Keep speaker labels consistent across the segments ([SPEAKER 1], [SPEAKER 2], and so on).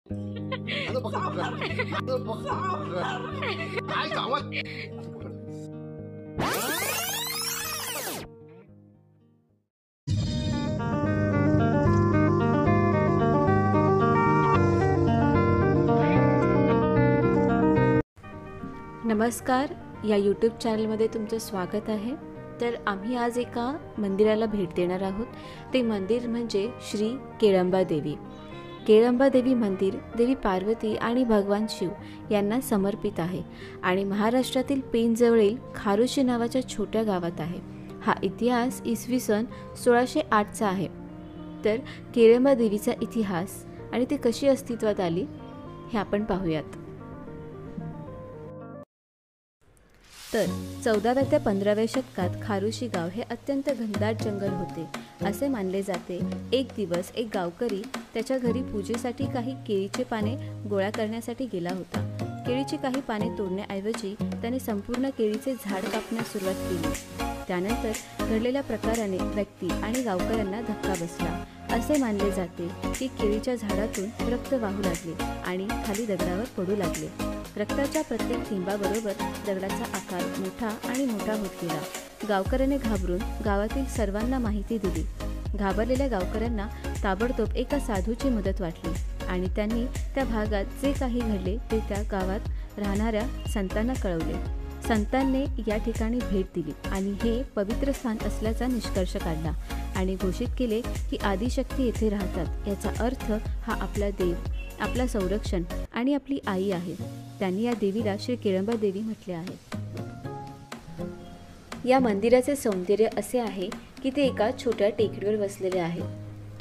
[SPEAKER 1] असं पकड असं पकड काय गावात
[SPEAKER 2] नमस्कार, या यूट्यूब चॅनलमध्ये तुमचं स्वागत आहे। तर आम्ही आज एका मंदिराला भेट देणार आहोत। ते मंदिर म्हणजे श्री केळंबा देवी। केळंबा देवी मंदिर देवी पार्वती आणि भगवान शिव यांना समर्पित आहे आणि महाराष्ट्रातील पेणजवळील खारोशी नावाच्या छोट्या गावात आहे। हा इतिहास इसवी सन 1608 आहे। तर केळंबा देवीचा इतिहास आणि ती कशी अस्तित्वात आली हे आपण पाहूयात। तर 14व्या ते 15व्या शतकात खारोशी गाव हे अत्यंत घनदाट जंगल होते। असे मानले जाते एक दिवस एक गावकरी त्याच्या घरी पूजेसाठी काही केळीचे पाने गोळा करण्यासाठी गेला होता। केळीची काही पाने तोडण्याऐवजी त्याने संपूर्ण केळीचे झाड कापण्यास सुरुवात केली। त्यानंतर घडलेल्या प्रकाराने व्यक्ती आणि गावकऱ्यांना धक्का बसला। असे मानले जाते की केळीच्या झाडातून रक्त वाहू लागले आणि खाली दगडावर पडू लागले। रक्ताच्या प्रत्येक थेंबाबरोबर दगडाचा आकार मोठा आणि मोठा होत गेला। गावकऱ्याने घाबरून गावातील सर्वांना माहिती दिली। घाबरलेल्या गावकऱ्यांना ताबडतोब एका साधूची मदत वाटली आणि त्यांनी त्या भागात जे काही घडले ते त्या गावात राहणाऱ्या संतांना कळवले। संतांनी या ठिकाणी भेट दिली आणि हे पवित्र स्थान असल्याचा निष्कर्ष काढला आणि घोषित केले की आदिशक्ती येथे राहतात। याचा अर्थ हा आपला देव, आपला संरक्षण आणि आपली आई आहे। त्यांनी या देवीला श्री केळंबा देवी म्हटले आहे। या मंदिराचे सौंदर्य असे आहे की ते एका छोट्या टेकडीवर वसलेले आहे।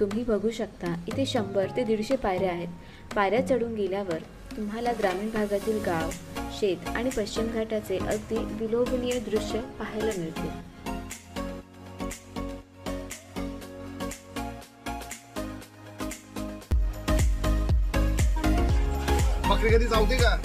[SPEAKER 2] तुम्ही बघू शकता इथे 100 ते 150 पायऱ्या आहेत। पायऱ्या चढून गेल्यावर तुम्हाला ग्रामीण भागातील गाव, शेत आणि पश्चिम घाटाचे अगदी विलोभनीय दृश्य पाहायला मिळते।
[SPEAKER 1] बकरी कधी चावते का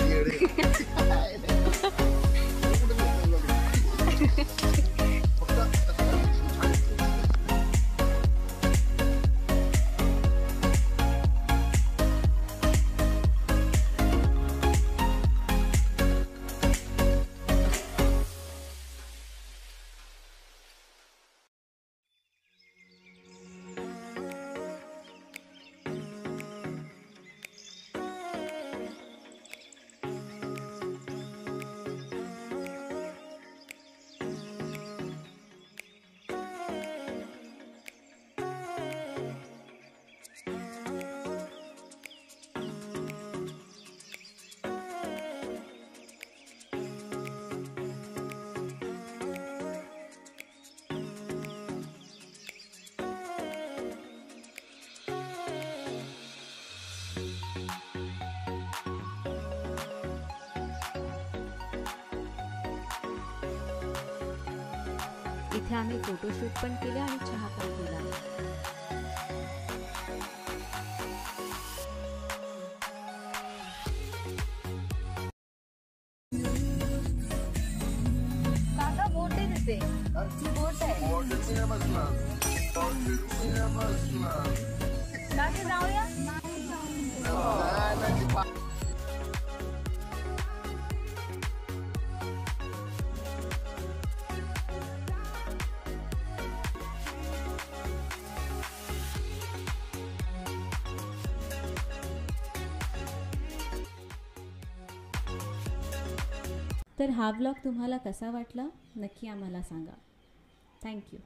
[SPEAKER 2] इथे आम्ही फोटोशूट पण केले आणि चहा पण पिला।
[SPEAKER 3] काका बोट आहे तिथे, बोट आहे। काका जाऊया।
[SPEAKER 2] तर हा व्लॉग तुम्हाला कसा वाटला नक्की आम्हाला सांगा। थँक्यू।